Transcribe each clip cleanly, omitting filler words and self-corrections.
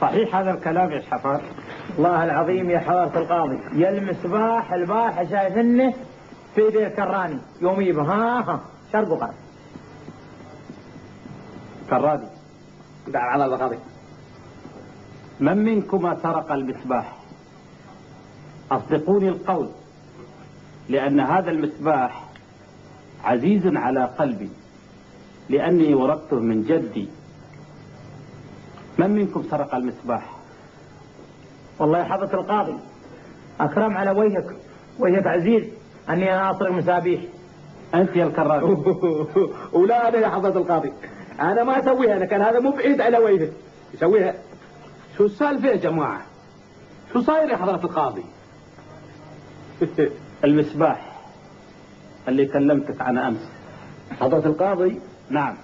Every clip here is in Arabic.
صحيح هذا الكلام يا شحفار؟ الله العظيم يا حضرة القاضي، يا المصباح البارحة شايفنه في يدي الكراني يوم يبه ها شرق وغرب. كرادي دع على القاضي. من منكما سرق المصباح؟ أصدقوني القول، لأن هذا المصباح عزيز على قلبي، لأني ورثته من جدي. من منكم سرق المصباح؟ والله يا حضرة القاضي أكرم على وجهك عزيز أني أنا أسرق مصابيح. أنت يا الكرادي. ولا أنا يا حضرة القاضي، أنا ما أسويها، أنا كان هذا مو بعيد على وجهك يسويها. شو السالفة يا جماعة؟ شو صاير يا حضرة القاضي؟ المصباح اللي كلمتك عنه أمس. حضرة القاضي، نعم.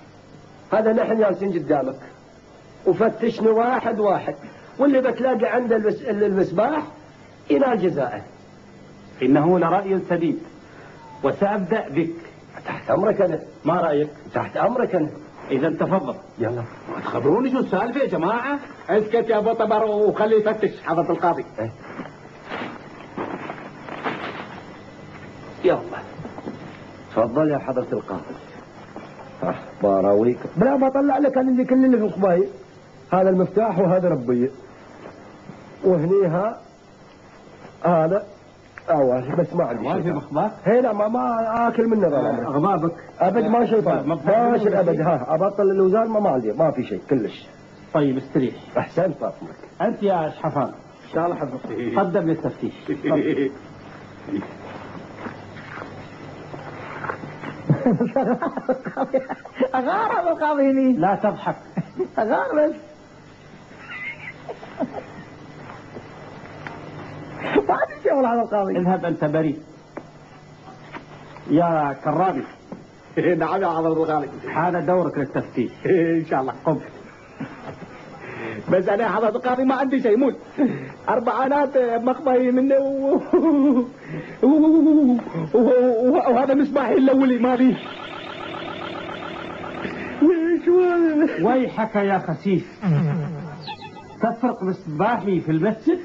هذا نحن جالسين قدامك وفتشنا واحد واحد، واللي بتلاقي عنده المصباح ينال جزاءه. إنه لرأي سديد، وسأبدأ بك. تحت أمرك أنا. ما رأيك؟ تحت أمرك أنا. إذا تفضل. يلا تخبروني شو السالفة يا جماعة؟ اسكت يا أبو طبر وخليه يفتش حضرة القاضي. يلا تفضل يا حضرة القاضي. براويك بلا ما طلع لك أنا اللي كل اللي في القبايل. هذا المفتاح وهذا ربي، وهنيها هذا أول بس ما عندي ما في مخباك؟ هنا ما آكل منه ظلامك. أغبابك أبد ما شيء طيب. ماشي أبد. ها أبطل الوزار ما عندي، ما في شيء كلش. طيب استريح. أحسنت فاطمك. أنت يا شحفان إن شاء الله حضرتك. قدم للتفتيش. أغار القاضي. لا تضحك. أغار بس. ما عندي شيء والله هذا القاضي. اذهب أنت بريء. يا كرابي. نعم يا حضرة القاضي. هذا دورك للتفتيش. إن شاء الله. قم. بس أنا يا حضرة القاضي ما عندي شيء، موت 4 آنات مخبأي منه وهذا مصباحي الأولي مالي. ويحك يا خسيس، تسرق مصباحي في المسجد؟